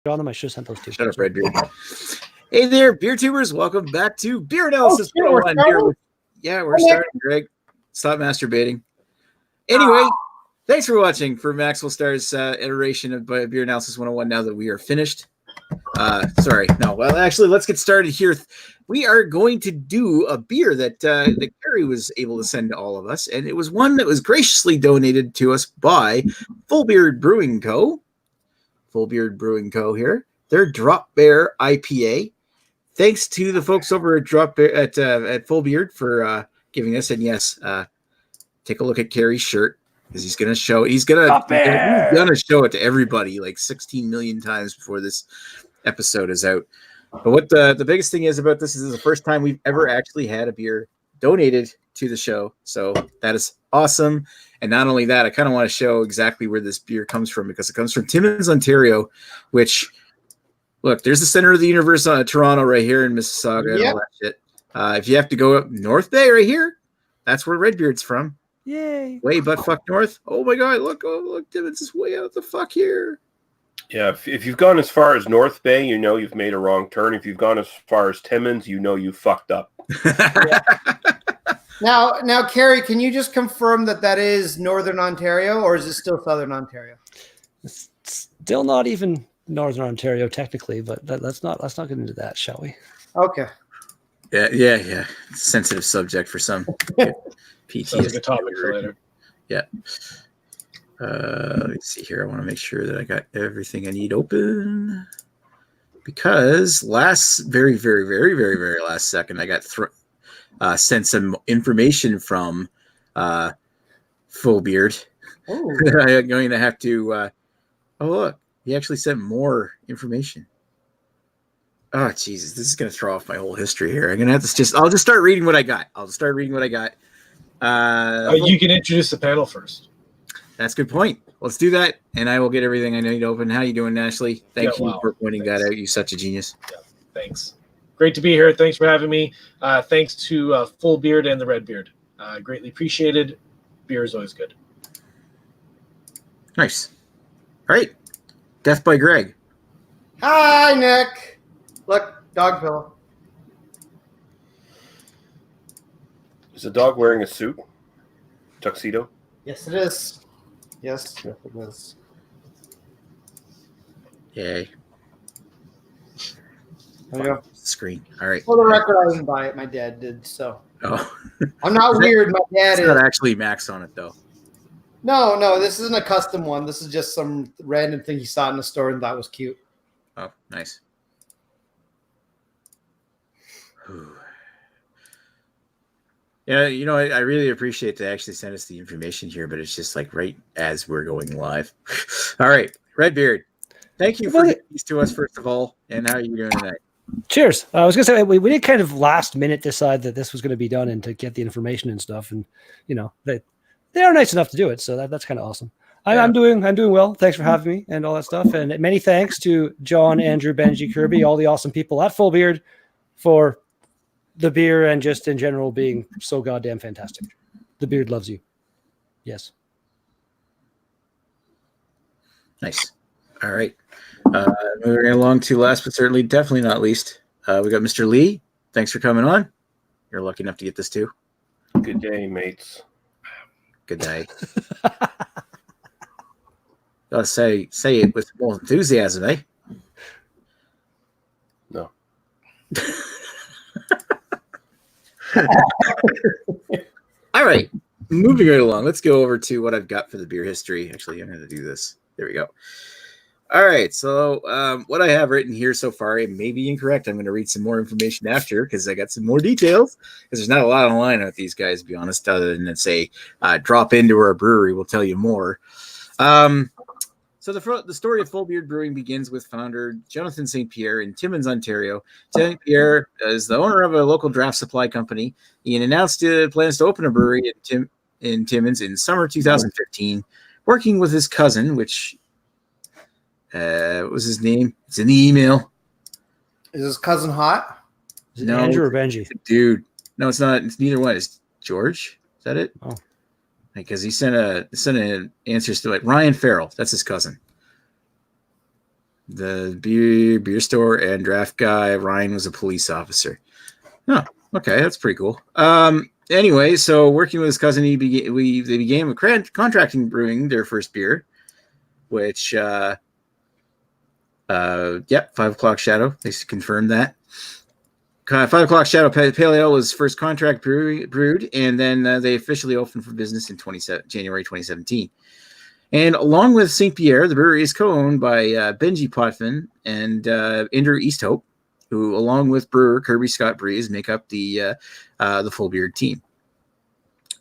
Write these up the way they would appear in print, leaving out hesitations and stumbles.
on them. I should have sent those two. Shut up, Redbeard. Hey there, beer tubers. Welcome back to Beer Analysis 101. We're starting, Greg. Stop masturbating. Anyway, thanks for watching for Maxwell Star's iteration of Beer Analysis 101 now that we are finished. Let's get started here. We are going to do a beer that Carrie was able to send to all of us, and it was one that was graciously donated to us by Full Beard Brewing Co. Full Beard Brewing Co. here. Their Drop Bear IPA. Thanks to the folks over at Drop Bear at Full Beard for giving us. And yes, take a look at Carrie's shirt because he's gonna show it to everybody like 16 million times before this episode is out. But what the biggest thing is about this is the first time we've ever actually had a beer donated to the show. So that is awesome. And not only that, I kind of want to show exactly where this beer comes from because it comes from Timmins, Ontario, which, look, there's the center of the universe on Toronto right here in Mississauga and all that shit. If you have to go up North Bay right here, that's where Redbeard's from. Yay. Way butt fuck north. Oh my God, look, Timmins is way out the fuck here. Yeah, if you've gone as far as North Bay, you know you've made a wrong turn. If you've gone as far as Timmins, you know you fucked up. Now, Carrie, can you just confirm that is Northern Ontario, or is it still Southern Ontario? It's still not even Northern Ontario technically, but let's not get into that, shall we? Okay. Yeah. Sensitive subject for some. PTSD. Sounds like a topic for later. Yeah. Let me see here. I want to make sure that I got everything I need open because very, very, very, very, very last second I got sent some information from Full Beard. I'm going to have to. Look, he actually sent more information. Oh Jesus, this is going to throw off my whole history here. I'm going to have to I'll just start reading what I got. You can introduce the panel first. That's a good point. Let's do that, and I will get everything I need open. How you doing, Ashley? Thank you for pointing that out. You're such a genius. Yeah, thanks. Great to be here. Thanks for having me. Thanks to Full Beard and the Redbeard. Greatly appreciated. Beer is always good. Nice. All right. Death by Greg. Hi, Nick. Look, dog pillow. Is the dog wearing a suit? Tuxedo? Yes, it is. Yes, it is. Yay. There you go. Screen. All right. For the record, I didn't buy it. My dad did. So. Oh. I'm not weird. My dad is. It's not actually Max on it, though. No. This isn't a custom one. This is just some random thing he saw in the store and thought was cute. Oh, nice. Yeah, I really appreciate they actually sent us the information here, but it's just like right as we're going live. All right, Redbeard, thank you for getting these to us, first of all, and how are you doing tonight? Cheers. I was going to say, we did kind of last minute decide that this was going to be done and to get the information and stuff, and, they are nice enough to do it, so that's kind of awesome. Yeah. I'm doing well. Thanks for having me and all that stuff, and many thanks to John, Andrew, Benji, Kirby, all the awesome people at Full Beard for the beer and just in general being so goddamn fantastic. The beard loves you. Yes. Nice. All right. Moving along to last but certainly definitely not least, we got Mr. Lee. Thanks for coming on. You're lucky enough to get this too. Good day, mates. Good day. Gotta say it with more enthusiasm, eh? No. All right, moving right along. Let's go over to what I've got for the beer history. Actually, I'm going to do this. There we go. All right, so what I have written here so far, it may be incorrect. I'm going to read some more information after because I got some more details. Because there's not a lot online with these guys, to be honest, other than say drop into our brewery. We'll tell you more. So the story of Full Beard Brewing begins with founder Jonathan St. Pierre in Timmins, Ontario. St. Pierre is the owner of a local draft supply company. He announced plans to open a brewery in Timmins in summer 2015, working with his cousin, which what was his name? It's in the email. Is his cousin hot? Is it Andrew or Benji? Dude. No, it's not. It's neither one. It's George. Is that it? Oh. Because he sent an answers to Ryan Farrell. That's his cousin. the beer store and draft guy. Ryan was a police officer. Oh, okay, that's pretty cool. Anyway, so working with his cousin, they began contracting brewing their first beer, which 5 o'clock Shadow. They confirmed that. 5 o'clock Shadow Pale Ale was first contract brewed, and then they officially opened for business in January 2017. And along with St. Pierre, the brewery is co-owned by Benji Potvin and Inder Easthope, who, along with brewer Kirby Scott Breeze, make up the Full Beard team.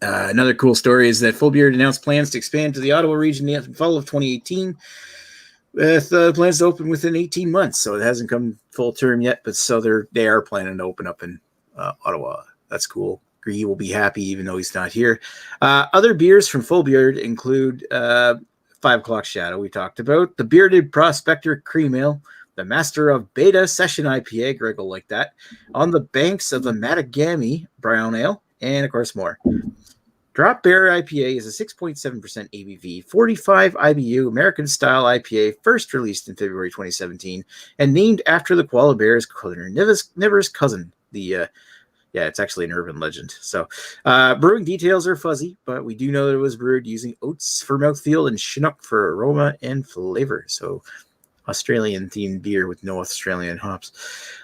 Another cool story is that Full Beard announced plans to expand to the Ottawa region in the fall of 2018, with plans to open within 18 months. So it hasn't come full term yet, but so they are planning to open up in Ottawa. That's cool. He will be happy even though he's not here. Other beers from Full Beard include 5 o'clock Shadow, we talked about, the Bearded Prospector Cream Ale, the Master of Beta Session IPA, Greg will like that, On the Banks of the Mattagami Brown Ale, and of course more. Drop Bear IPA is a 6.7% ABV, 45 IBU American-style IPA, first released in February 2017, and named after the koala bear's carnivorous cousin. It's actually an urban legend. So, brewing details are fuzzy, but we do know that it was brewed using oats for mouthfeel and Chinook for aroma and flavor. So, Australian-themed beer with no Australian hops.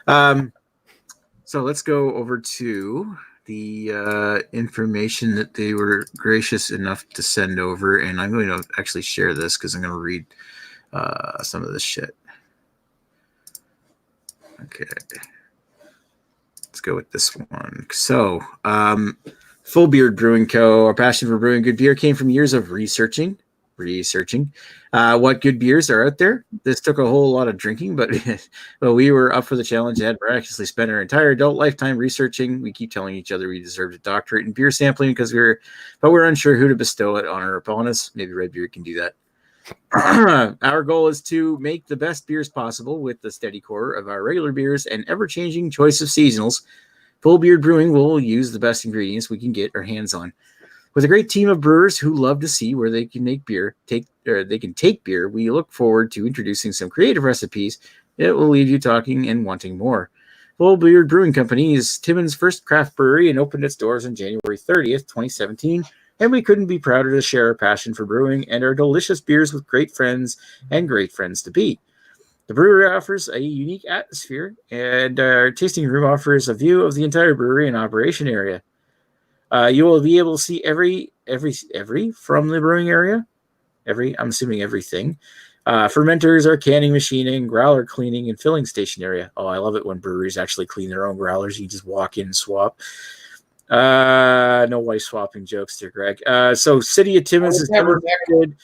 So let's go over to the information that they were gracious enough to send over, and I'm going to actually share this because I'm going to read some of this shit. Okay. Let's go with this one. So, Full Beard Brewing Co., our passion for brewing good beer came from years of researching what good beers are out there. This took a whole lot of drinking, but we were up for the challenge and had miraculously spent our entire adult lifetime researching. We keep telling each other we deserved a doctorate in beer sampling because we're unsure who to bestow it honor upon us. Maybe Red Beard can do that. Our goal is to make the best beers possible with the steady core of our regular beers and ever-changing choice of seasonals. Full Beard Brewing will use the best ingredients we can get our hands on. With a great team of brewers who love to see where they can make beer, take beer, we look forward to introducing some creative recipes that will leave you talking and wanting more. Full Beard Brewing Company is Timmins' first craft brewery and opened its doors on January 30th, 2017, and we couldn't be prouder to share our passion for brewing and our delicious beers with great friends and great friends to be. The brewery offers a unique atmosphere, and our tasting room offers a view of the entire brewery and operation area. You will be able to see every from the brewing area. I'm assuming everything. Fermenters, our canning, machining, growler cleaning, and filling station area. Oh, I love it when breweries actually clean their own growlers. You just walk in and swap. No wife swapping jokes there, Greg. So City of Timmins has never provided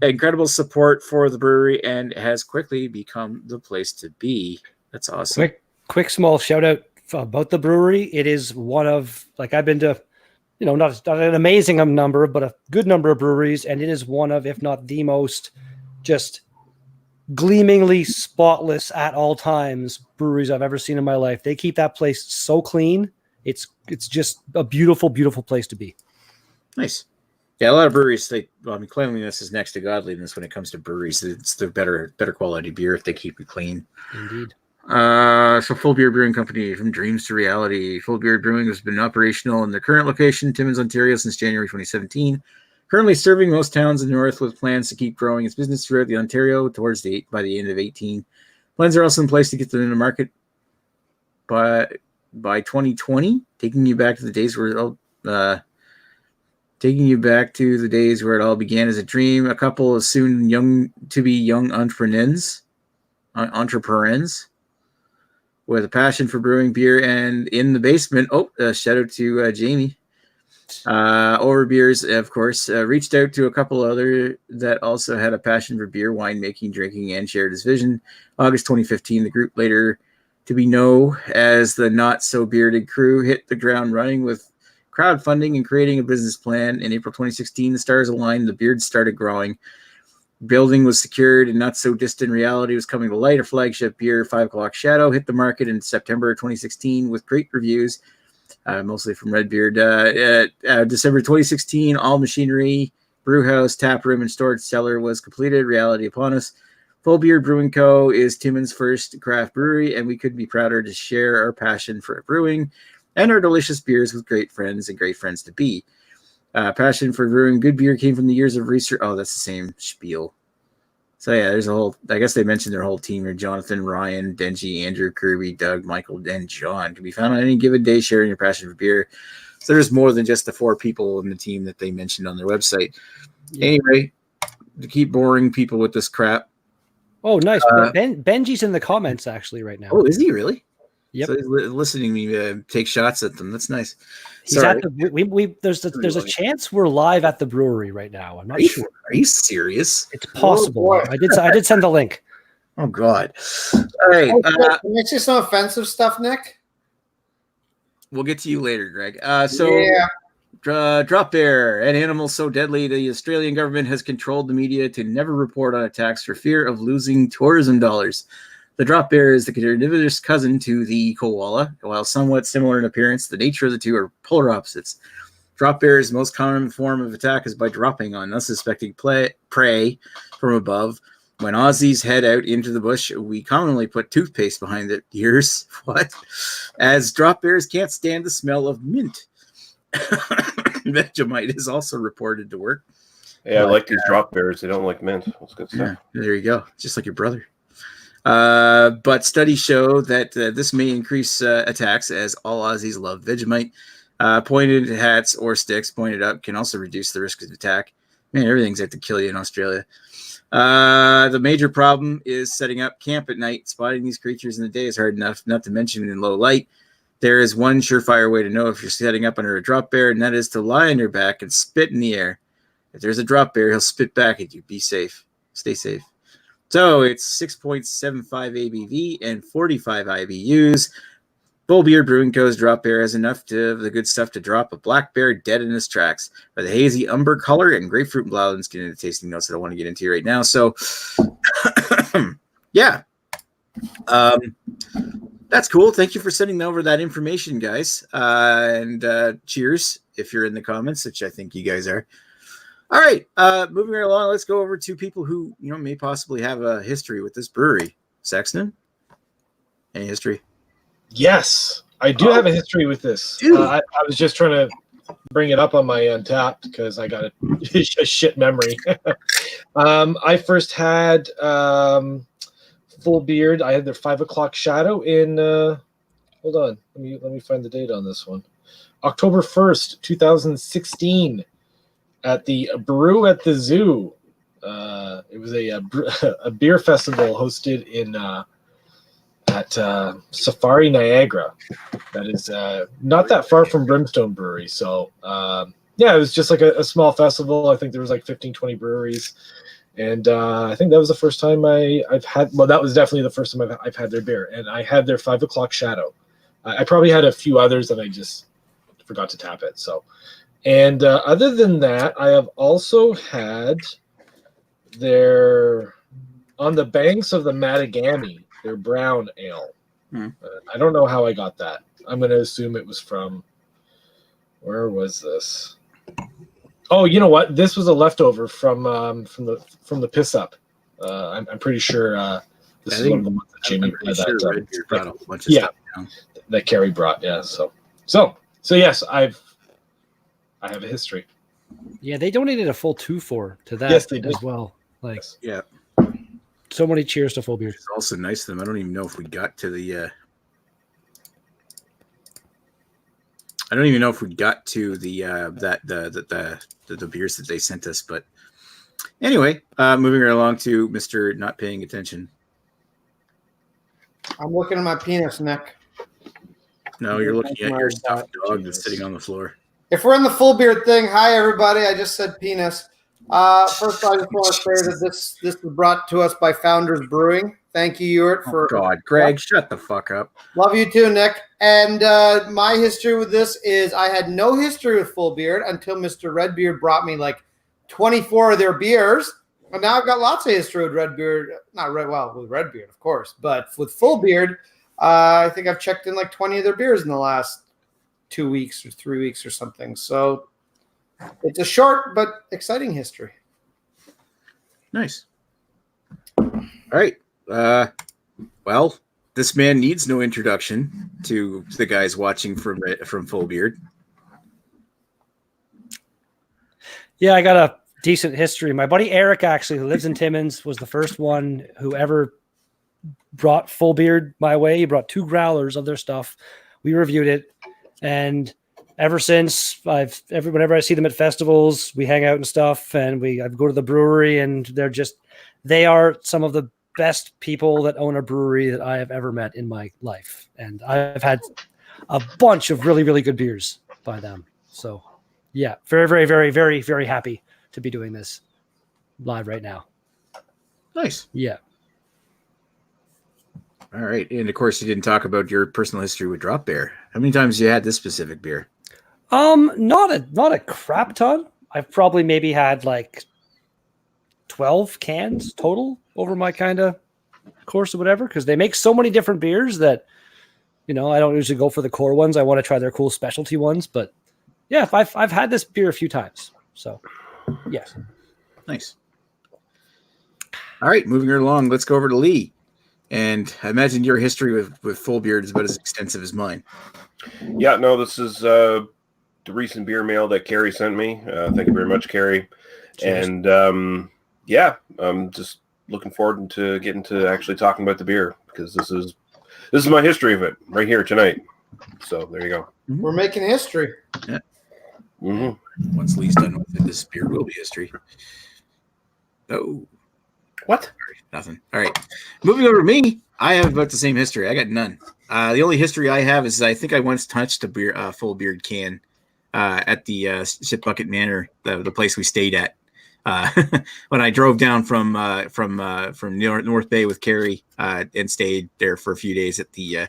incredible support for the brewery and has quickly become the place to be. That's awesome. Quick small shout out about the brewery. It is one of, I've been to, not an amazing number, but a good number of breweries, and it is one of, if not the most, just gleamingly spotless at all times breweries I've ever seen in my life. They keep that place so clean. It's just a beautiful, beautiful place to be. Nice. Yeah, a lot of breweries, cleanliness is next to godliness when it comes to breweries. It's the better quality beer if they keep it clean. Indeed. So Full Beard Brewing Company, from dreams to reality. Full Beard Brewing has been operational in their current location, Timmins, Ontario, since January 2017. Currently serving most towns in the north with plans to keep growing its business throughout the Ontario by the end of 2018. Plans are also in place to get them in the market by 2020, taking you back to the days where it all began as a dream. A couple of soon young entrepreneurs with a passion for brewing beer and in the basement. Shout out to Jamie. Over Beers, of course, reached out to a couple other that also had a passion for beer, winemaking, drinking, and shared his vision. August 2015, the group, later to be known as the Not So Bearded Crew, hit the ground running with crowdfunding and creating a business plan. In April 2016, the stars aligned, the beards started growing. Building was secured, and not so distant reality was coming to light. A flagship beer, 5 O'Clock Shadow, hit the market in September 2016 with great reviews, mostly from Redbeard. December 2016, all machinery, brewhouse, tap room, and storage cellar was completed. Reality upon us. Full Beard Brewing Co. is Timmins' first craft brewery, and we couldn't be prouder to share our passion for brewing and our delicious beers with great friends and great friends to be. Passion for brewing good beer came from the years of research. Oh, that's the same spiel. So yeah, there's a whole, I guess they mentioned their whole team here. Jonathan, Ryan, Denji, Andrew, Kirby, Doug, Michael, and John can be found on any given day sharing your passion for beer. So there's more than just the 4 people in the team that they mentioned on their website. Yeah. Anyway, to keep boring people with this crap. Oh, nice. Benji's in the comments actually right now. Oh, is he really? Yep. So he's listening to me take shots at them. That's nice. He's at the, there's a chance we're live at the brewery right now. I'm not sure. Are you serious? It's possible. Oh, I did send the link. Oh God. All right. Can I say some offensive stuff, Nick? We'll get to you later, Greg. Drop Bear, an animal so deadly the Australian government has controlled the media to never report on attacks for fear of losing tourism dollars. The drop bear is the carnivorous cousin to the koala. While somewhat similar in appearance, the nature of the two are polar opposites. Drop bear's most common form of attack is by dropping on unsuspecting prey from above. When Aussies head out into the bush, we commonly put toothpaste behind their ears. What? As drop bears can't stand the smell of mint. Vegemite is also reported to work. Yeah, I like these drop bears. They don't like mint. That's good stuff. Yeah, there you go. Just like your brother. But studies show that this may increase attacks as all Aussies love Vegemite. Pointed hats or sticks pointed up can also reduce the risk of attack. Man, everything's out to kill you in Australia. The major problem is setting up camp at night. Spotting these creatures in the day is hard enough, not to mention in low light. There is one surefire way to know if you're setting up under a drop bear, and that is to lie on your back and spit in the air. If there's a drop bear, he'll spit back at you. Be safe. Stay safe. So it's 6.75 ABV and 45 IBUs. Full Beard Brewing Co.'s drop bear has enough of the good stuff to drop a black bear dead in his tracks. By the hazy umber color and grapefruit and blouses, get into tasting notes that I want to get into right now. So, yeah. That's cool. Thank you for sending over that information, guys. And cheers if you're in the comments, which I think you guys are. All right, moving right along, let's go over to people who may possibly have a history with this brewery. Sexton, any history? Yes, I do have a history with this. I was just trying to bring it up on my Untapped because I got a shit memory. I first had Full Beard. I had their 5 o'clock shadow in. Hold on, let me find the date on this one. October 1st, 2016. At the Brew at the Zoo. It was a beer festival hosted in at Safari Niagara. That is not that far from Brimstone Brewery. So yeah, it was just like a small festival. I think there was like 15, 20 breweries. And I think that was the first time I've had, well, that was definitely the first time I've had their beer. And I had their 5 o'clock shadow. I probably had a few others and I just forgot to tap it. So. And other than that, I have also had their, on the banks of the Mattagami, their brown ale. I don't know how I got that. I'm going to assume it was from, where was this? Oh, you know what? This was a leftover from the piss up. I'm pretty sure this is one of the ones that Jamie brought a bunch of stuff down. That Carrie brought. Yeah. So yes, I have a history. Yeah, they donated a full 2-4 to that. Yes, they did as well. Like, yeah. So many cheers to Full Beard. It's also nice of them. I don't even know if we got to the. I don't even know if we got to the the beers that they sent us, but anyway, moving right along to Mr. Not Paying Attention. I'm looking at my penis, Nick. No, you're looking at your stuffed dog that's sitting on the floor. If we're in the Full Beard thing, hi everybody. I just said penis. First, I just want to say that this was brought to us by Founders Brewing. Thank you, Ewart, for. Oh God, Greg, shut the fuck up. Love you too, Nick. And my history with this is I had no history with Full Beard until Mr. Redbeard brought me like 24 of their beers, and now I've got lots of history with Redbeard. With Redbeard, of course, but with Full Beard, I think I've checked in like 20 of their beers in the last 2 weeks or 3 weeks or something. So it's a short but exciting history. Nice. All All right. Well, this man needs no introduction to the guys watching from Full Beard. Yeah, I got a decent history. My buddy Eric, actually, who lives in Timmins, was the first one who ever brought Full Beard my way. He brought 2 growlers of their stuff. We reviewed it, and ever since, whenever I see them at festivals, we hang out and stuff, and I go to the brewery, and they are some of the best people that own a brewery that I have ever met in my life, and I've had a bunch of really, really good beers by them. So, yeah, very, very, very, very, very happy to be doing this live right now. Nice. Yeah. All right, and of course, you didn't talk about your personal history with Drop Bear. How many times you had this specific beer? Not a crap ton. I've probably maybe had like 12 cans total over my kind of course or whatever, because they make so many different beers that, I don't usually go for the core ones. I want to try their cool specialty ones, but yeah, I've had this beer a few times. So, yes. Nice. All right, moving right along, let's go over to Lee. And I imagine your history with Full Beard is about as extensive as mine. Yeah, no, this is the recent beer mail that Carrie sent me. Thank you very much, Carrie. Cheers. And I'm just looking forward to getting to actually talking about the beer, because this is my history of it right here tonight. So there you go. We're making history. Yeah. Mm-hmm. Once Lee's done with it, this beer will be history. Oh. What? Nothing. All right. Moving over to me, I have about the same history. I got none. The only history I have is I think I once touched a Full Beard can at the Ship Bucket Manor, the place we stayed at. When I drove down from North Bay with Carrie and stayed there for a few days at the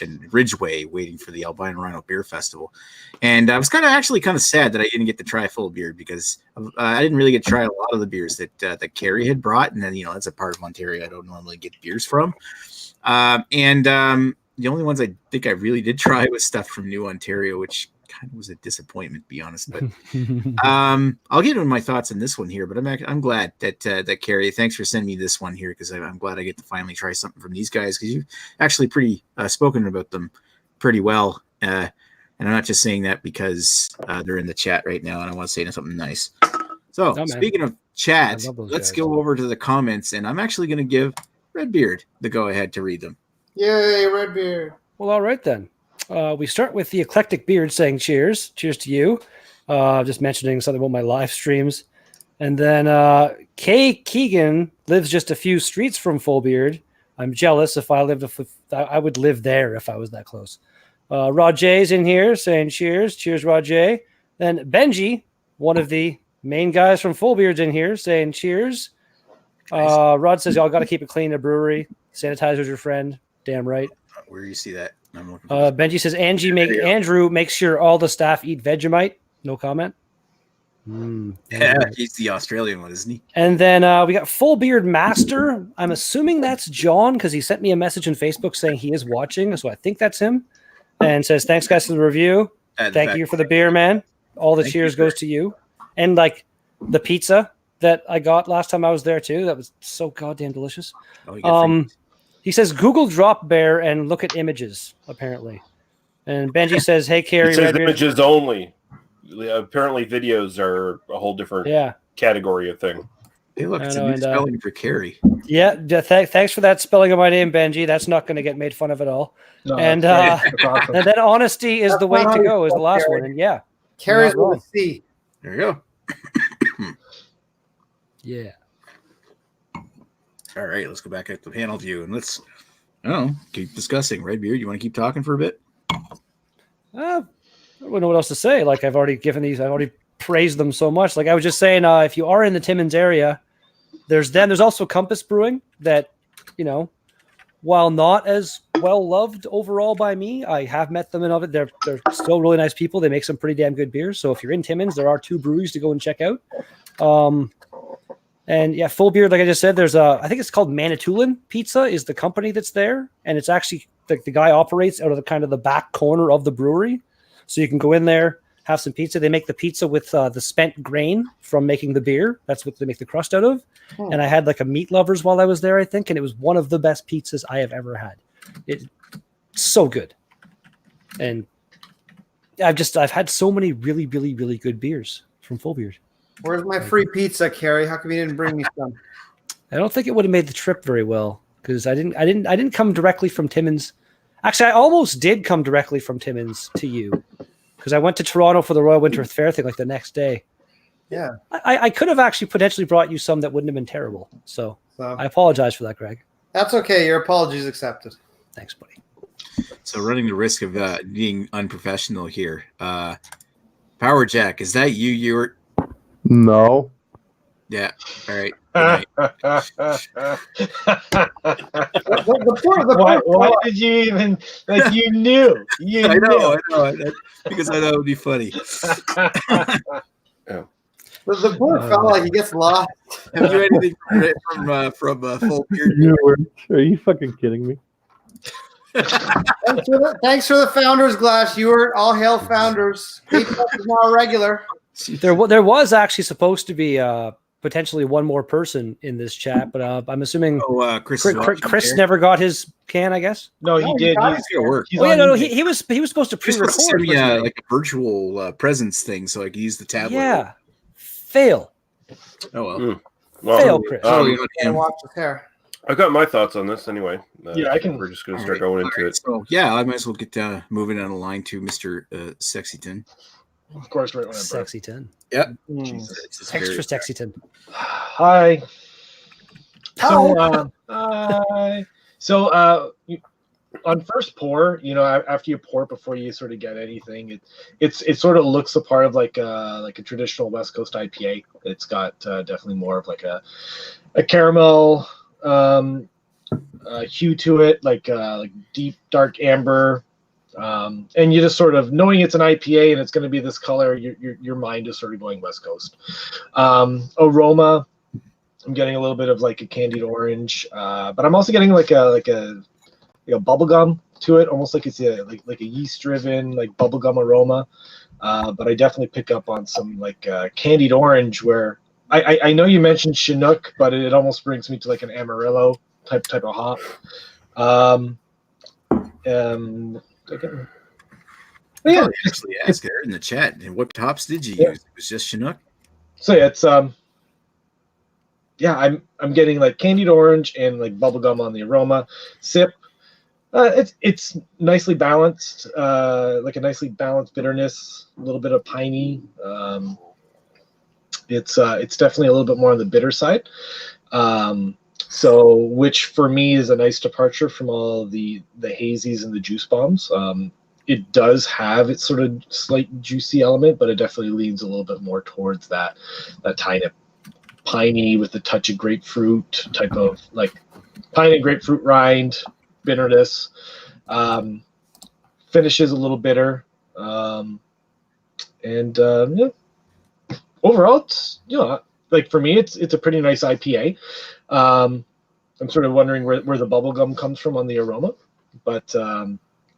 in Ridgeway, waiting for the Albino Rhino Beer Festival, and I was kind of sad that I didn't get to try Full Beard, because I didn't really get to try a lot of the beers that Carrie had brought, and then that's a part of Ontario I don't normally get beers from, and the only ones I think I really did try was stuff from New Ontario, which kind of was a disappointment, to be honest. But I'll get into my thoughts on this one here. But I'm glad that Carrie, thanks for sending me this one here, because I'm glad I get to finally try something from these guys, because you've actually pretty spoken about them pretty well. And I'm not just saying that because they're in the chat right now, and I want to say something nice. So speaking of chat, let's go over to the comments, and I'm actually going to give Redbeard the go ahead to read them. Yay, Redbeard. Well, all right then. We start with the Eclectic Beard saying cheers. Cheers to you. Just mentioning something about my live streams. And then Kay Keegan lives just a few streets from Full Beard. I'm jealous. If I lived, I would live there if I was that close. Rod J's in here saying cheers. Cheers, Rod J. Then Benji, one of the main guys from Full Beard's in here saying cheers. Nice. Rod says, y'all got to keep it clean at brewery. Sanitizer's your friend. Damn right. Where do you see that? I'm looking Benji says Andrew makes sure all the staff eat Vegemite. No comment. Yeah, he's the Australian one, isn't he? And then we got Full Beard Master. I'm assuming that's John, because he sent me a message on Facebook saying he is watching, so I think that's him. And says, thanks guys for the review. Thank you for the beer, man. All the cheers goes to you. And like the pizza that I got last time I was there too. That was so goddamn delicious. He says, Google Drop Bear and look at images, apparently. And Benji says, hey, Carrie. It says images only. Apparently videos are a whole different category of thing. Hey, look, it's a new spelling for Carrie. Yeah, thanks for that spelling of my name, Benji. That's not going to get made fun of at all. No, and awesome. And then honesty is the way to go is the last Carrie. One. And yeah. Carrie's with a C. There you go. Yeah. All right, let's go back at the panel view and let's, keep discussing. Redbeard, you want to keep talking for a bit? I don't know what else to say. Like I've already praised them so much. Like I was just saying, if you are in the Timmins area, there's also Compass Brewing that, while not as well loved overall by me, I have met them and they're still really nice people. They make some pretty damn good beers. So if you're in Timmins, there are 2 breweries to go and check out. And yeah, Full Beard, like I just said, there's I think it's called Manitoulin Pizza is the company that's there. And it's actually the guy operates out of the kind of the back corner of the brewery. So you can go in there, have some pizza. They make the pizza with the spent grain from making the beer. That's what they make the crust out of. And I had like a meat lovers while I was there, I think, and it was one of the best pizzas I have ever had. It's so good. And I've had so many really, really, really good beers from Full Beard. Where's my free pizza, Carrie? How come you didn't bring me some? I don't think it would have made the trip very well because I didn't come directly from Timmins. Actually, I almost did come directly from Timmins to you because I went to Toronto for the Royal Winter Fair thing like the next day. Yeah. I could have actually potentially brought you some that wouldn't have been terrible. So I apologize for that, Greg. That's okay. Your apologies accepted. Thanks, buddy. So running the risk of being unprofessional here. Power Jack, is that you? You're No. Yeah. All right. Why did you even like? You knew. I know. Because I know it would be funny. The poor fella, like he gets lost. Have you anything from Full Beard? Are you fucking kidding me? Thanks for the founders glass. You were all hail founders. K-pop is now a regular. There was actually supposed to be potentially one more person in this chat, but I'm assuming Chris never got his can. I guess. No, he did. He's gonna work. He was supposed to pre-record. Send me like a virtual presence thing, so I can use the tablet. Yeah. Fail. Oh well. Fail, Chris. Watch his hair. I got my thoughts on this anyway. Yeah, I can. We're just going to start going into it. So yeah, I might as well get moving on the line to Mr. Sexton. Of course, right when I'm Sexton. Yep. Extra Sexton. Hi. So, on first pour, after you pour it before you sort of get anything, it sort of looks a part of like a traditional West Coast IPA. It's got definitely more of like a caramel hue to it, like deep dark amber, and you just sort of knowing it's an IPA and it's going to be this color, your mind is sort of going West Coast. Aroma, I'm getting a little bit of like a candied orange, but I'm also getting like a bubblegum to it, almost like it's like a yeast driven like bubblegum aroma, but I definitely pick up on some like candied orange where I know you mentioned Chinook, but it almost brings me to like an Amarillo type of hop. Yeah, actually asked there in the chat, and what hops did you use? It was just Chinook. So yeah, it's I'm getting like candied orange and like bubblegum on the aroma. Sip. It's nicely balanced, like a nicely balanced bitterness, a little bit of piney. It's definitely a little bit more on the bitter side. So which for me is a nice departure from all the hazies and the juice bombs. It does have its sort of slight juicy element, but it definitely leans a little bit more towards that tiny piney with a touch of grapefruit type of like pine and grapefruit rind. Bitterness, finishes a little bitter, and overall, it's like for me, it's a pretty nice IPA. I'm sort of wondering where the bubblegum comes from on the aroma, but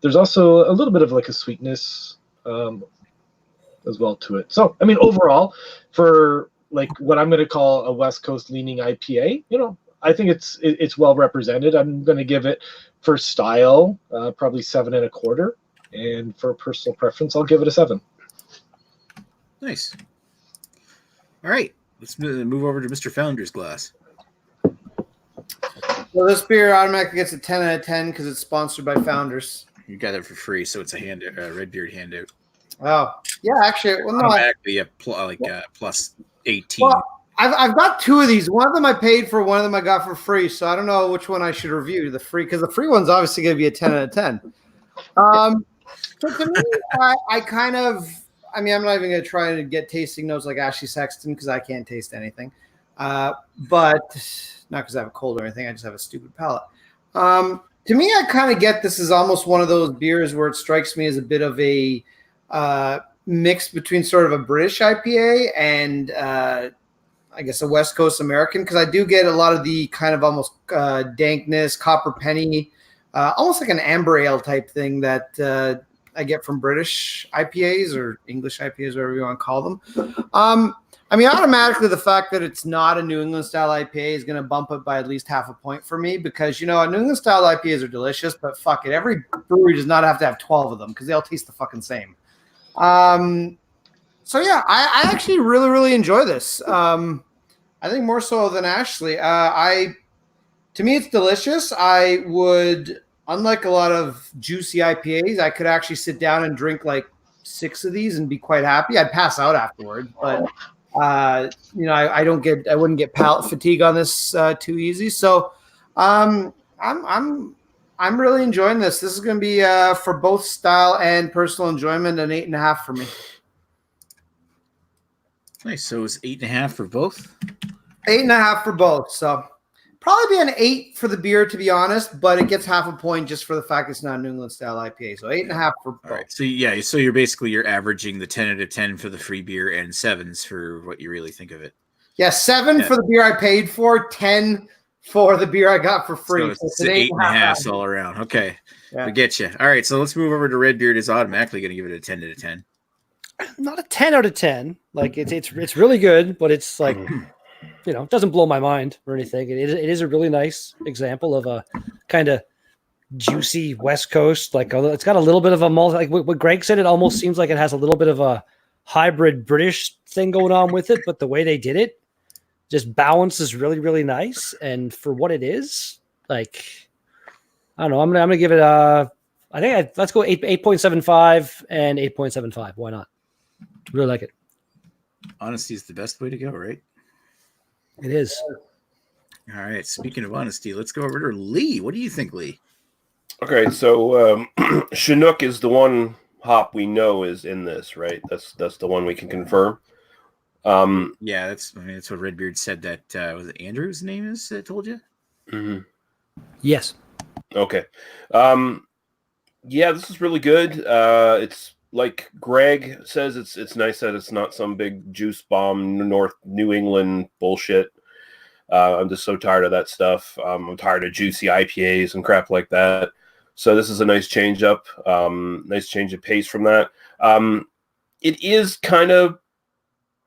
there's also a little bit of like a sweetness as well to it. So I mean, overall, for like what I'm going to call a West Coast leaning IPA, I think it's well represented. I'm going to give it for style probably 7.25, and for personal preference, I'll give it a 7. Nice. All right, let's move over to Mr. Founder's glass. Well, this beer automatically gets a 10 out of 10 because it's sponsored by Founders. You got it for free, so it's a Redbeard handout. Oh, yeah, actually, well, no, automatically plus 18. Well, I've got two of these. One of them I paid for, one of them I got for free. So I don't know which one I should review. The free, because the free one's obviously going to be a 10 out of 10. So to me, I'm not even going to try to get tasting notes like Ashley Sexton because I can't taste anything. But not because I have a cold or anything. I just have a stupid palate. To me, I kind of get this is almost one of those beers where it strikes me as a bit of a mix between sort of a British IPA and I guess a West Coast American, because I do get a lot of the kind of almost dankness, copper penny, almost like an amber ale type thing that I get from British IPAs or English IPAs, whatever you want to call them. I mean, automatically the fact that it's not a New England style IPA is going to bump it by at least half a point for me because, New England style IPAs are delicious, but fuck it. Every brewery does not have to have 12 of them because they all taste the fucking same. So yeah, I actually really, really enjoy this. I think more so than Ashley. To me, it's delicious. I would, unlike a lot of juicy IPAs, I could actually sit down and drink like 6 of these and be quite happy. I'd pass out afterward, but I wouldn't get palate fatigue on this too easy. So, I'm really enjoying this. This is going to be for both style and personal enjoyment an 8.5 for me. Nice. So it's 8.5 for both. 8.5 for both. So probably be an 8 for the beer, to be honest, but it gets half a point just for the fact it's not a New England style IPA. So 8.5 for both. All right. So yeah, so you're averaging the 10 out of 10 for the free beer and 7s for what you really think of it. Yeah, 7 for the beer I paid for, 10 for the beer I got for free. So it's an 8.5 all around. Okay. Yeah. I get you. All right. So let's move over to Redbeard. Is automatically going to give it a 10 out of 10. Not a 10 out of 10. Like it's really good, but it's like, it doesn't blow my mind or anything. It is a really nice example of a kind of juicy West Coast. Like it's got a little bit of a multi, like what Greg said, it almost seems like it has a little bit of a hybrid British thing going on with it, but the way they did it just balance is really, really nice. And for what it is, like, I don't know, I'm gonna give it let's go 8.75 and 8.75. Why not? Really like it. Honesty is the best way to go, right? It is. All right. Speaking of honesty, let's go over to Lee. What do you think, Lee? Okay, so Chinook is the one hop we know is in this, right? That's the one we can confirm. Yeah, that's what Redbeard said. That was it Andrew's name is that told you? Mm-hmm. Yes. Okay. Yeah, this is really good. It's like Greg says, it's nice that it's not some big juice bomb North New England bullshit. I'm just so tired of that stuff. I'm tired of juicy IPAs and crap like that. So this is a nice change up, nice change of pace from that. It is kind of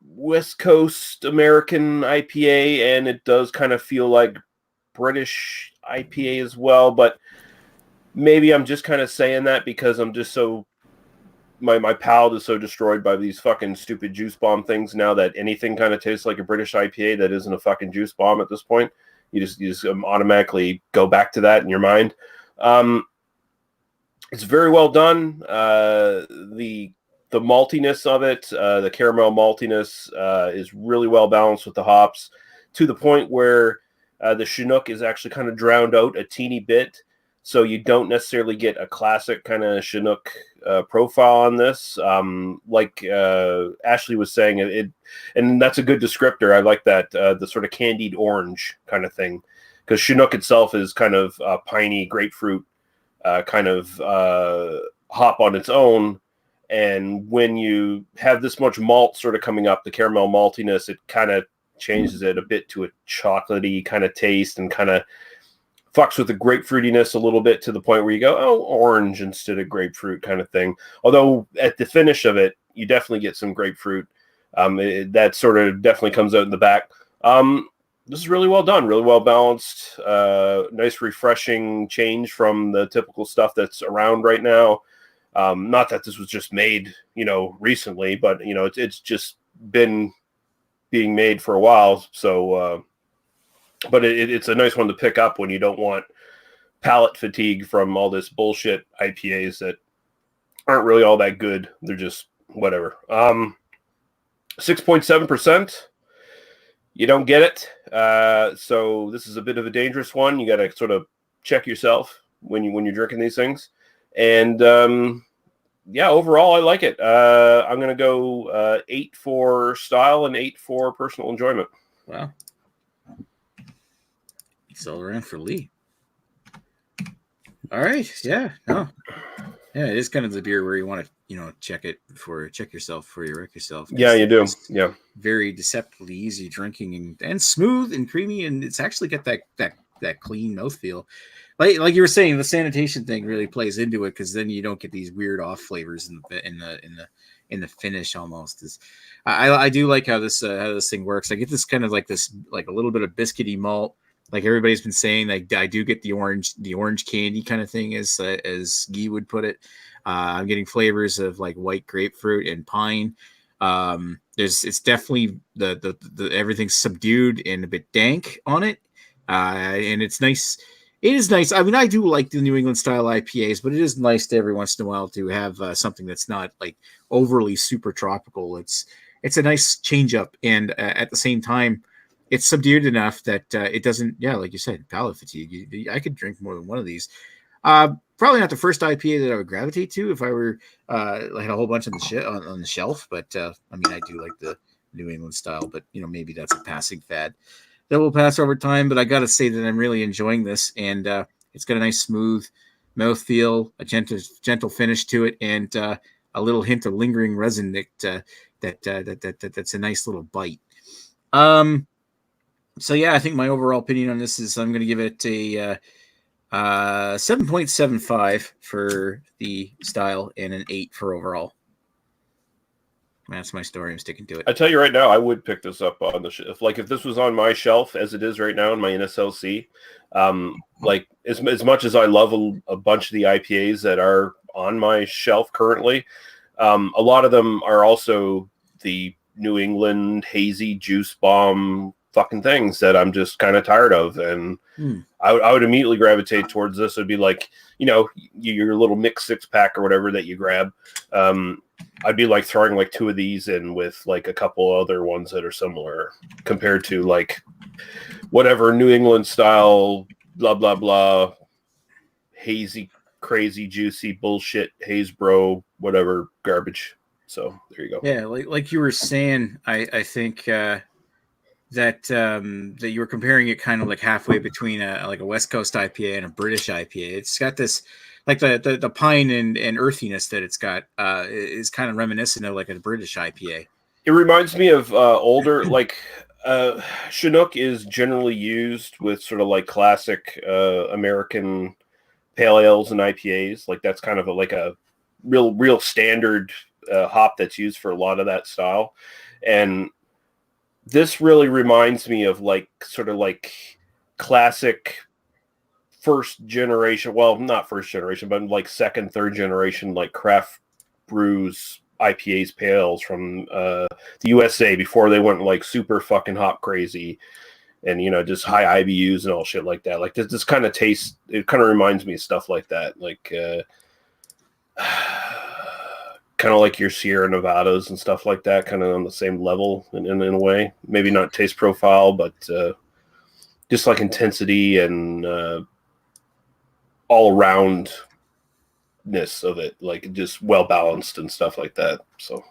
West Coast American IPA, and it does kind of feel like British IPA as well, but maybe I'm just kind of saying that because I'm just so my palate is so destroyed by these fucking stupid juice bomb things now that anything kind of tastes like a British IPA that isn't a fucking juice bomb at this point. You just automatically go back to that in your mind. It's very well done. The maltiness of it, the caramel maltiness is really well balanced with the hops to the point where the Chinook is actually kind of drowned out a teeny bit. So you don't necessarily get a classic kind of Chinook profile on this. Like Ashley was saying, and that's a good descriptor. I like that, the sort of candied orange kind of thing. Because Chinook itself is kind of piney grapefruit kind of hop on its own. And when you have this much malt sort of coming up, the caramel maltiness, it kind of changes it a bit to a chocolatey kind of taste and kind of fucks with the grapefruitiness a little bit to the point where you go, oh, orange instead of grapefruit kind of thing. Although at the finish of it, you definitely get some grapefruit. That sort of definitely comes out in the back. This is really well done, really well balanced. Nice, refreshing change from the typical stuff that's around right now. Not that this was just made, recently, but it's just been being made for a while. So, but it's a nice one to pick up when you don't want palate fatigue from all this bullshit IPAs that aren't really all that good. They're just whatever. 6.7%. You don't get it. So this is a bit of a dangerous one. You got to sort of check yourself when you're drinking these things. And yeah, overall, I like it. I'm going to go 8 for style and 8 for personal enjoyment. Wow. It's all around for Lee. All right. Yeah. No. Yeah, it is kind of the beer where you want to, check yourself before you wreck yourself. Yeah, you do. Yeah. Very deceptively easy drinking and smooth and creamy, and it's actually got that that clean mouthfeel. Like you were saying, the sanitation thing really plays into it because then you don't get these weird off flavors in the finish. Almost, I do like how this thing works. I get this kind of like a little bit of biscuity malt. Like everybody's been saying, like I do get the orange candy kind of thing, as Guy would put it. I'm getting flavors of like white grapefruit and pine. It's definitely the everything's subdued and a bit dank on it, and it's nice. It is nice. I mean, I do like the New England style IPAs, but it is nice to every once in a while to have something that's not like overly super tropical. It's a nice change up, and at the same time, it's subdued enough that it doesn't. Yeah, like you said, palate fatigue. I could drink more than one of these. Probably not the first IPA that I would gravitate to if I were had a whole bunch on the shelf. But I mean, I do like the New England style. But maybe that's a passing fad that will pass over time. But I got to say that I'm really enjoying this, and it's got a nice smooth mouthfeel, a gentle finish to it, and a little hint of lingering resin that's a nice little bite. So yeah, I think my overall opinion on this is I'm going to give it a 7.75 for the style and an 8 for overall. That's my story. I'm sticking to it. I tell you right now, I would pick this up on the shelf. Like if this was on my shelf as it is right now in my NSLC, like as much as I love a bunch of the IPAs that are on my shelf currently, a lot of them are also the New England hazy juice bomb fucking things that I'm just kind of tired of, and I would immediately gravitate towards this. It'd be like, your little mix 6-pack or whatever that you grab. I'd be like throwing like 2 of these in with like a couple other ones that are similar compared to like whatever New England style, blah, blah, blah, hazy, crazy, juicy bullshit, haze bro, whatever garbage. So there you go. Yeah. Like you were saying, I think, that you were comparing it kind of like halfway between a West Coast IPA and a British IPA. It's got this like the pine and earthiness that it's got is kind of reminiscent of like a British IPA. It reminds me of older like Chinook is generally used with sort of like classic American pale ales and IPAs. Like that's kind of like a real standard hop that's used for a lot of that style. And this really reminds me of like sort of like classic first generation, well, not first generation, but like second, third generation, like craft brews, IPAs, pales from the USA before they went like super fucking hop crazy and, just high IBUs and all shit like that. Like this kind of tastes, it kind of reminds me of stuff like that. Like, kind of like your Sierra Nevadas and stuff like that, kind of on the same level in a way. Maybe not taste profile, but just like intensity and all aroundness of it, like just well balanced and stuff like that. So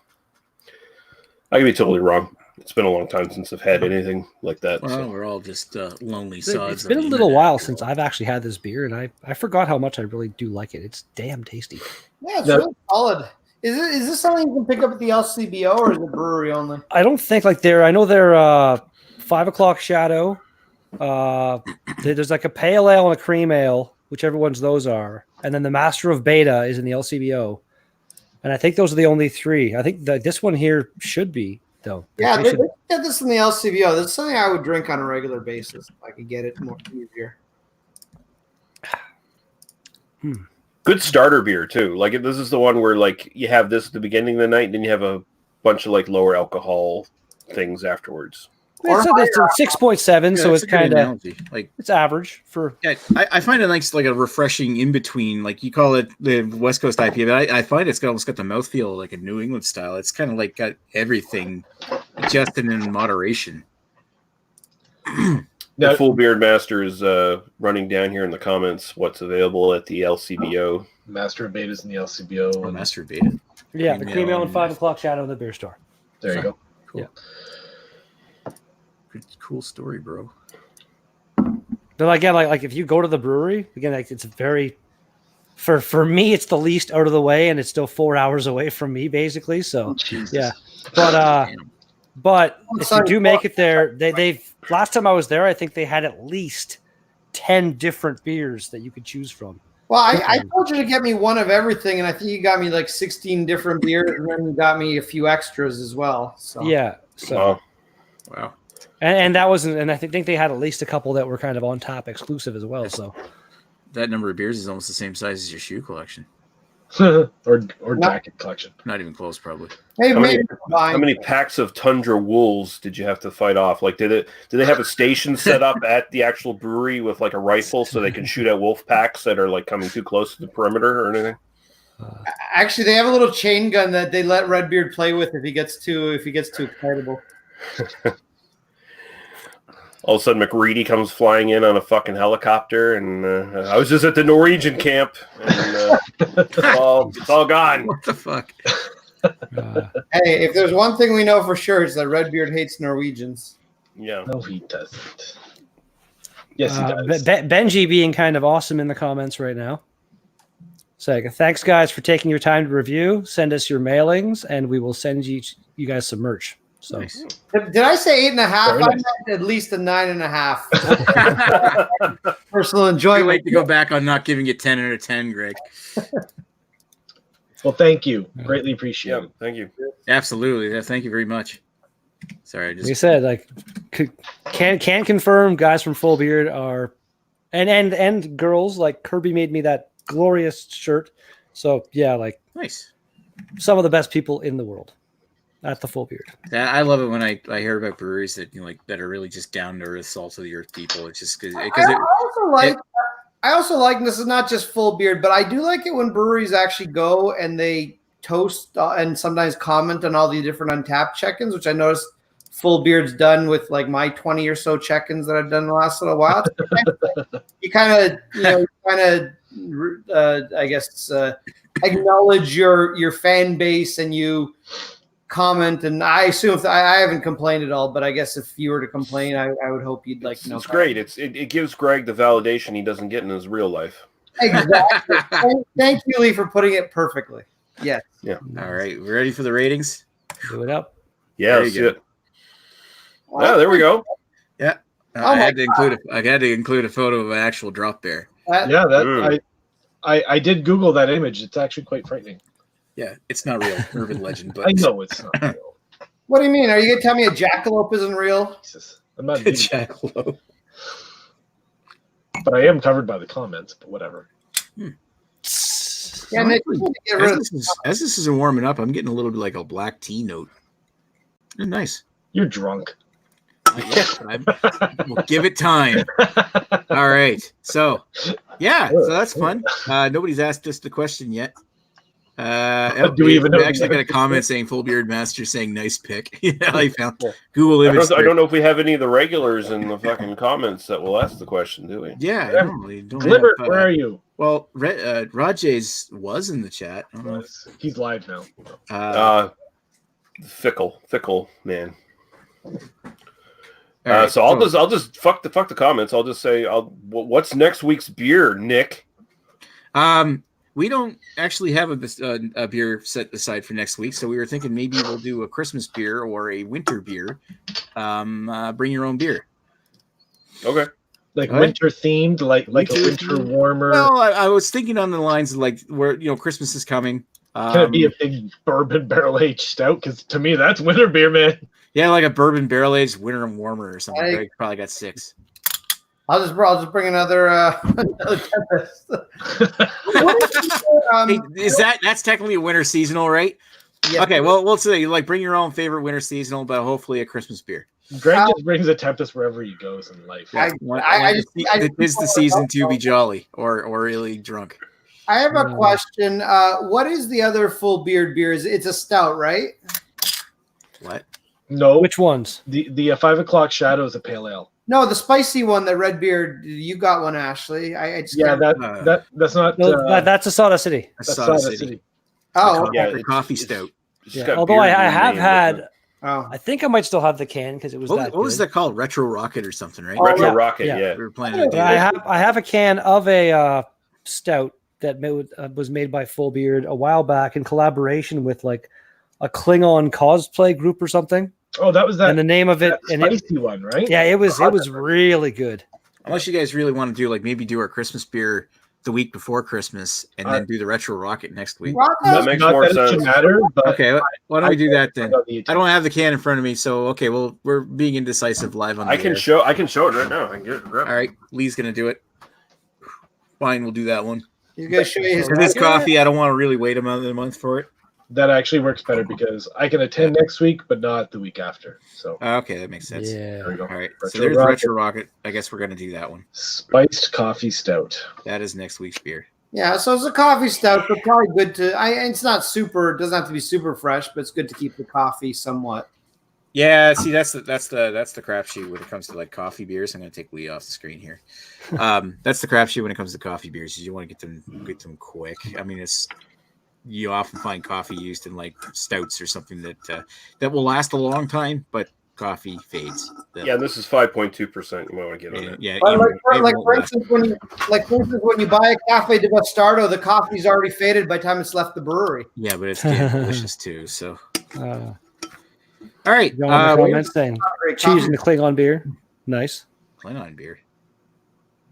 I could be totally wrong. It's been a long time since I've had anything like that. Well, so. We're all just lonely sods. It's been a little while since I've actually had this beer, and I forgot how much I really do like it. It's damn tasty. Yeah, it's really solid. Is this something you can pick up at the LCBO or is it brewery only? I don't think like I know they're 5 o'clock shadow. There's like a pale ale and a cream ale, whichever ones those are. And then the Master of Beta is in the LCBO. And I think those are the only 3. I think that this one here should be, though. Yeah, they get this in the LCBO. This is something I would drink on a regular basis if I could get it more easier. Good starter beer too. Like this is the one where like you have this at the beginning of the night, and then you have a bunch of like lower alcohol things afterwards. It's 6.7, so it's kind of like it's average for. Yeah, I find it nice, like a refreshing in between. Like you call it the West Coast IPA, but I find it's almost got the mouthfeel like a New England style. It's kind of like got everything just in moderation. The Full Beard Master is running down here in the comments what's available at the LCBO. Master of Beta's in the LCBO. Oh, Master of Beta. Yeah, the cream ale and 5 o'clock shadow in the beer store. There you go. Cool. Yeah. Good, cool story, bro. But again, like if you go to the brewery, again, like it's very for me, it's the least out of the way, and it's still 4 hours away from me, basically. So yeah, but if you do make it there, they've last time I was there, I think they had at least 10 different beers that you could choose from. Well, I told you to get me one of everything, and I think you got me like 16 different beers, and then you got me a few extras as well. So Yeah. So Wow. and that wasn't, and I think they had at least a couple that were kind of on tap exclusive as well. So That number of beers is almost the same size as your shoe collection. or jacket collection. Not even close, probably. hey, How many- maybe How many packs of Tundra wolves did you have to fight off? Like, did they have a station set up at the actual brewery with like a rifle so they can shoot at wolf packs that are like coming too close to the perimeter or anything? Actually, they have a little chain gun that they let Redbeard play with if he gets too excitable. All of a sudden, McReady comes flying in on a fucking helicopter, and I was just at the Norwegian camp, and it's all gone. What the fuck? Hey, if there's one thing we know for sure, it's that Redbeard hates Norwegians. Yeah. No, he doesn't. Yes, he does. Benji being kind of awesome in the comments right now. So thanks, guys, for taking your time to review. Send us your mailings, and we will send you guys some merch. So Nice. Did I say 8.5? Very I nice. meant at least a 9.5. Personal Can't enjoyment. wait to go back on not giving it 10 out of 10, Greg. Well, thank you. Greatly appreciate Yeah. it. Thank you. Absolutely. Yeah, thank you very much. Sorry, I like I just said, like can confirm guys from Full Beard are and girls, like Kirby made me that glorious shirt. So yeah, like nice. some of the best people in the world at the Full Beard. I love it when I hear about breweries that that are really just down to earth, salt of the earth people. It's just because I also like, and this is not just Full Beard, but I do like it when breweries actually go and they toast and sometimes comment on all the different Untapped check-ins, which I noticed Full Beard's done with like my 20 or so check-ins that I've done the last little while. You kind of, I guess, acknowledge your fan base and you comment. And I assume I haven't complained at all, but I guess if you were to complain, I would hope you'd like to know. It's great. It gives Greg the validation he doesn't get in his real life. Exactly. Thank you, Lee, for putting it perfectly. Yes. Yeah. All right, we ready for the ratings? Do it up. Yeah, There that's you go. it. Yeah, there we go. I had to include a photo of an actual drop bear. Yeah, I did Google that image. It's actually quite frightening. Yeah, it's not real, urban legend, but I know it's not real. What do you mean? Are you gonna tell me a jackalope isn't real? Jesus. I'm not doing that, Jackalope. but I am covered by the comments, but whatever. Yeah, Nick, you need to get rid of As this is warming up, I'm getting a little bit like a black tea note. Nice. You're drunk. We'll give it time. All right. So that's fun. Nobody's asked us the question yet. Do we even know? We actually got a comment saying Full Beard Master saying nice pick. I found Google image. I don't know if we have any of the regulars in the fucking comments that will ask the question, do we? Yeah, I normally don't. Glimmer, where are you? Well, Rajay's was in the chat. I don't know if, He's live now. Fickle man. all right, So I'll just fuck the comments. I'll just say, what's next week's beer, Nick? we don't actually have a beer set aside for next week, so we were thinking maybe we'll do a Christmas beer or a winter beer. Bring your own beer. Okay. Like All right. winter themed, like a winter warmer. Well, I was thinking on the lines of like where Christmas is coming. Can it be a big bourbon barrel aged stout? Because to me, that's winter beer, man. Yeah, like a bourbon barrel aged winter and warmer or something. Hey. Greg probably got 6. I'll just bring another Tempest. Hey, that's technically a winter seasonal, right? Yeah. Okay, well, we'll say like bring your own favorite winter seasonal, but hopefully a Christmas beer. Greg just brings a Tempest wherever he goes in life. It is the season to be jolly or really drunk. I have a question. What is the other Full Beard beer? It's a stout, right? What? No, Which ones? the 5 o'clock shadow is a pale ale. No, the spicy one, the red beard. You got one, Ashley. I just Yeah, can't- that's not. No, that's a Soda City. that's Soda Soda City. City. Oh, Yeah, Or coffee stout. It's Yeah. got Although beer I in the have name, had, oh. I think I might still have the can because it was What was good. that called? Retro Rocket or something, right? Oh, Retro yeah, Rocket, yeah. yeah. We were planning to do Yeah, that. I have a can of a stout that was made by Full Beard a while back in collaboration with like a Klingon cosplay group or something. Oh, that was that. And the name of it, that and it, spicy one, right? yeah, it was really good. Unless you guys really want to do like maybe do our Christmas beer the week before Christmas and then do the retro rocket next week. That makes Not more that it should sense. matter, but Okay, why don't we do that then? I I don't have the can in front of me, so okay, well we're being indecisive live on the I can air. show it right now. I can get it. All right, Lee's gonna do it. Fine, we'll do that one. He's gonna show you his For this coffee, I don't want to really wait another month for it. that actually works better because I can attend next week, but not the week after. So Okay, that makes sense. there we Yeah. go. All right, so Retro there's Rocket. Retro Rocket. I guess we're gonna do that one. Spiced coffee stout. That is next week's beer. Yeah, so it's a coffee stout, but probably good to. It's not super. It doesn't have to be super fresh, but it's good to keep the coffee somewhat. Yeah, see, that's the crapshoot when it comes to like coffee beers. I'm gonna take Lee off the screen here. That's the crapshoot when it comes to coffee beers. Is you want to get them quick. I mean, you often find coffee used in like stouts or something that will last a long time, but coffee fades. Yeah, this is 5.2%. You might want to get on it. Yeah. But it like won't for last. instance, when you buy a Cafe de Bastardo, the coffee's already faded by the time it's left the brewery. Yeah, but it's damn delicious too. So, Uh, all right, Going in the we- comments saying Not great cheese coffee. and the Klingon beer. Nice. Klingon beer.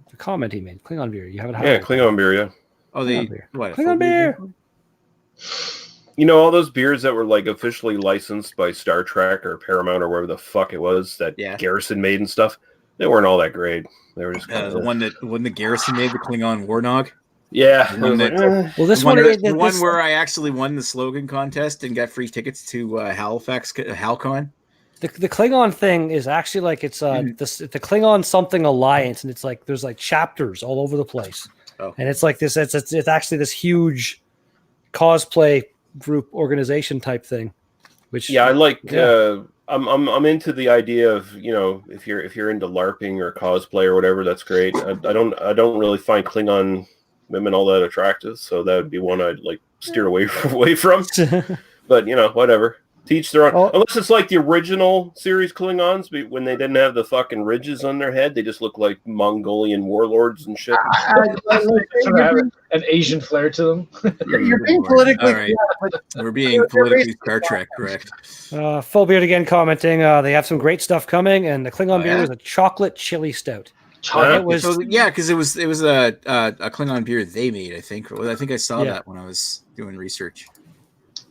The comment he made. Klingon beer. You haven't had Yeah, it. Klingon beer. Yeah. Oh, Klingon beer. what? Klingon beer. You know, all those beers that were like officially licensed by Star Trek or Paramount or wherever the fuck it was that Yeah. Garrison made and stuff, they weren't all that great. They were just The one that Garrison made, the Klingon Warnog. yeah. The It one was that- like, Well, this the one, the one where I actually won the slogan contest and got free tickets to Halifax HalCon. the Klingon thing is actually like it's the Klingon something alliance, and it's like there's like chapters all over the place, Oh. and it's like this. It's actually this huge cosplay group organization type thing. Which yeah, I like. Yeah. I'm into the idea of, you know, if you're into LARPing or cosplay or whatever, that's great. I don't really find Klingon women all that attractive, so that would be one I'd like steer away from. But you know, whatever. Teach their own. Oh. Unless it's like the original series Klingons, when they didn't have the fucking ridges on their head, they just look like Mongolian warlords and shit. Sort of have an Asian flair to them. You're being politically All right. correct, but We're being politically Star Trek correct. Full Beard again commenting. They have some great stuff coming, and the Klingon beer yeah? was a chocolate chili stout. Chocolate. It was So yeah, because it was a Klingon beer they made. I think I saw Yeah. that when I was doing research.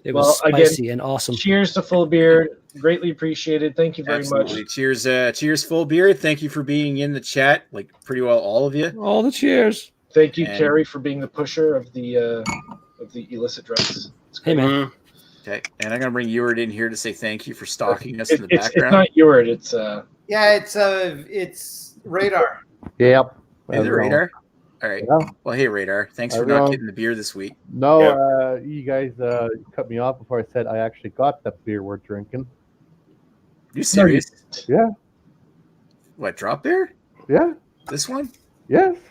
it Well, was again, spicy and awesome. Cheers to Full Beard. Greatly appreciated. Thank you very Absolutely. much. Cheers, Full Beard. Thank you for being in the chat. Like pretty well all of you. All the cheers. Thank you, And- Carrie, for being the pusher of the illicit drugs. It's Hey great. man, Mhm. Okay, and I'm gonna bring Ewart in here to say thank you for stalking us in the It's background. not your it's yeah, it's radar. Yep. Is it Radar? All right. Yeah. Well, hey Radar. Thanks for Everyone. not getting the beer this week. No, Yeah. you guys cut me off before I said I actually got the beer we're drinking. You serious? Yeah. What drop beer? Yeah. This one? Yes. You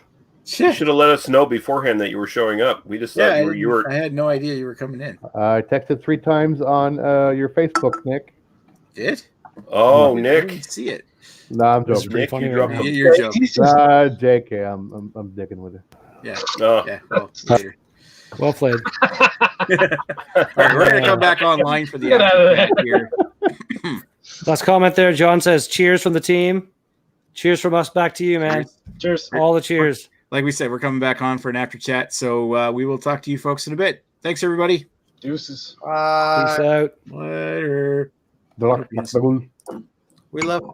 Shit. should have let us know beforehand that you were showing up. We just thought Yeah, you were. I had no idea you were coming in. I texted 3 times on your Facebook, Nick. Did? Oh, I Nick. didn't see it. No, I'm That's joking. pretty Nick, funny you right dropped now. the- You're joking. JK, I'm digging with it. Yeah. Oh. Yeah. Well, later. Well played. All right, we're gonna come back online for the Get out of after here. Last comment there. John says, "Cheers from the team. Cheers from us back to you, man. Cheers. All the cheers." Like we said, we're coming back on for an after chat, so we will talk to you folks in a bit. Thanks, everybody. Deuces. Peace out. Later. The We love